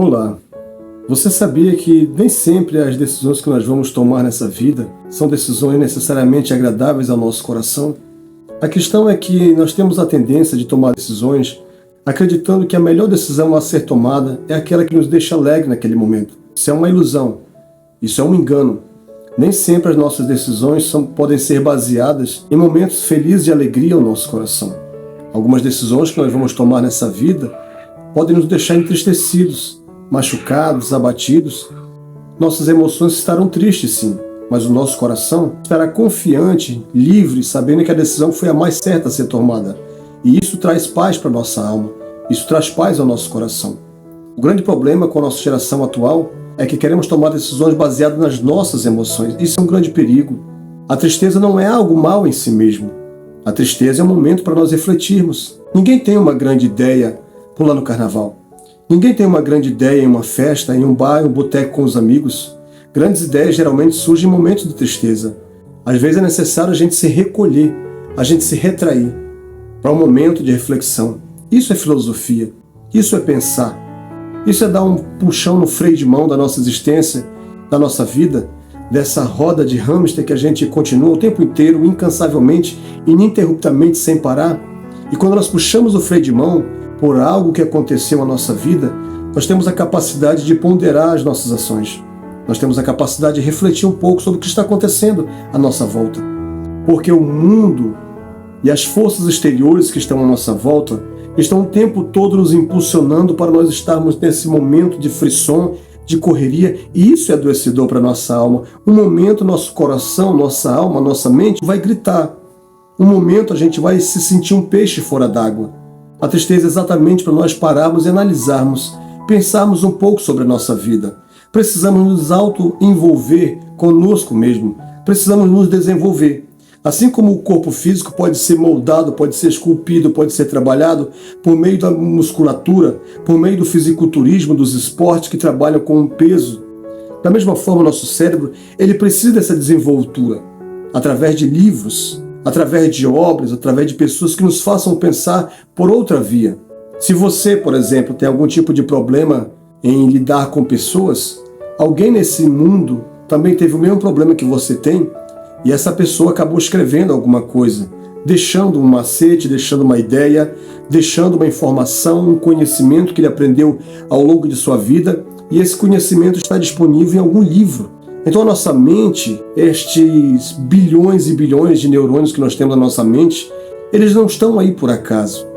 Olá! Você sabia que nem sempre as decisões que nós vamos tomar nessa vida são decisões necessariamente agradáveis ao nosso coração? A questão é que nós temos a tendência de tomar decisões acreditando que a melhor decisão a ser tomada é aquela que nos deixa alegre naquele momento. Isso é uma ilusão, isso é um engano. Nem sempre as nossas decisões podem ser baseadas em momentos felizes de alegria ao nosso coração. Algumas decisões que nós vamos tomar nessa vida podem nos deixar entristecidos, machucados, abatidos. Nossas emoções estarão tristes, sim, mas o nosso coração estará confiante, livre, sabendo que a decisão foi a mais certa a ser tomada. E isso traz paz para a nossa alma, isso traz paz ao nosso coração. O grande problema com a nossa geração atual é que queremos tomar decisões baseadas nas nossas emoções. Isso é um grande perigo. A tristeza não é algo mal em si mesmo. A tristeza é um momento para nós refletirmos. Ninguém tem uma grande ideia pular no carnaval. Ninguém tem uma grande ideia em uma festa, em um bar, em um boteco com os amigos. Grandes ideias geralmente surgem em momentos de tristeza. Às vezes é necessário a gente se recolher, a gente se retrair para um momento de reflexão. Isso é filosofia, isso é pensar. Isso é dar um puxão no freio de mão da nossa existência, da nossa vida, dessa roda de hamster que a gente continua o tempo inteiro, incansavelmente, ininterruptamente, sem parar. E quando nós puxamos o freio de mão por algo que aconteceu na nossa vida, nós temos a capacidade de ponderar as nossas ações. Nós temos a capacidade de refletir um pouco sobre o que está acontecendo à nossa volta. Porque o mundo e as forças exteriores que estão à nossa volta estão o tempo todo nos impulsionando para nós estarmos nesse momento de frisson, de correria, e isso é adoecedor para a nossa alma. Um momento nosso coração, nossa alma, nossa mente vai gritar. Um momento a gente vai se sentir um peixe fora d'água. A tristeza é exatamente para nós pararmos e analisarmos, pensarmos um pouco sobre a nossa vida. Precisamos nos auto-envolver conosco mesmo. Precisamos nos desenvolver. Assim como o corpo físico pode ser moldado, pode ser esculpido, pode ser trabalhado por meio da musculatura, por meio do fisiculturismo, dos esportes que trabalham com o peso. Da mesma forma, nosso cérebro ele precisa dessa desenvoltura através de livros, através de obras, através de pessoas que nos façam pensar por outra via. Se você, por exemplo, tem algum tipo de problema em lidar com pessoas, alguém nesse mundo também teve o mesmo problema que você tem, e essa pessoa acabou escrevendo alguma coisa, deixando um macete, deixando uma ideia, deixando uma informação, um conhecimento que ele aprendeu ao longo de sua vida, e esse conhecimento está disponível em algum livro. Então a nossa mente, estes bilhões e bilhões de neurônios que nós temos na nossa mente, eles não estão aí por acaso.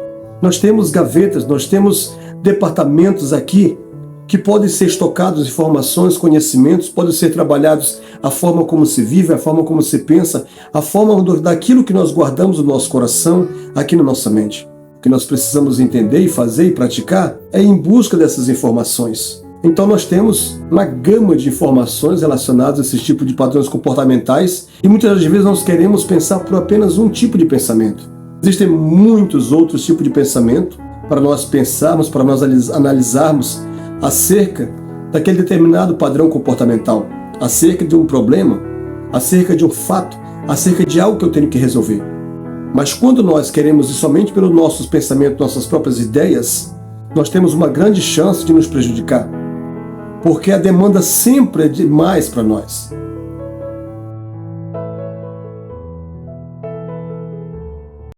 Nós temos gavetas, nós temos departamentos aqui que podem ser estocados informações, conhecimentos, podem ser trabalhados a forma como se vive, a forma como se pensa, a forma daquilo que nós guardamos no nosso coração, aqui na nossa mente. O que nós precisamos entender e fazer e praticar é ir em busca dessas informações. Então nós temos uma gama de informações relacionadas a esse tipo de padrões comportamentais e muitas das vezes nós queremos pensar por apenas um tipo de pensamento. Existem muitos outros tipos de pensamento para nós pensarmos, para nós analisarmos acerca daquele determinado padrão comportamental, acerca de um problema, acerca de um fato, acerca de algo que eu tenho que resolver. Mas quando nós queremos ir somente pelos nossos pensamentos, nossas próprias ideias, nós temos uma grande chance de nos prejudicar. Porque a demanda sempre é demais para nós.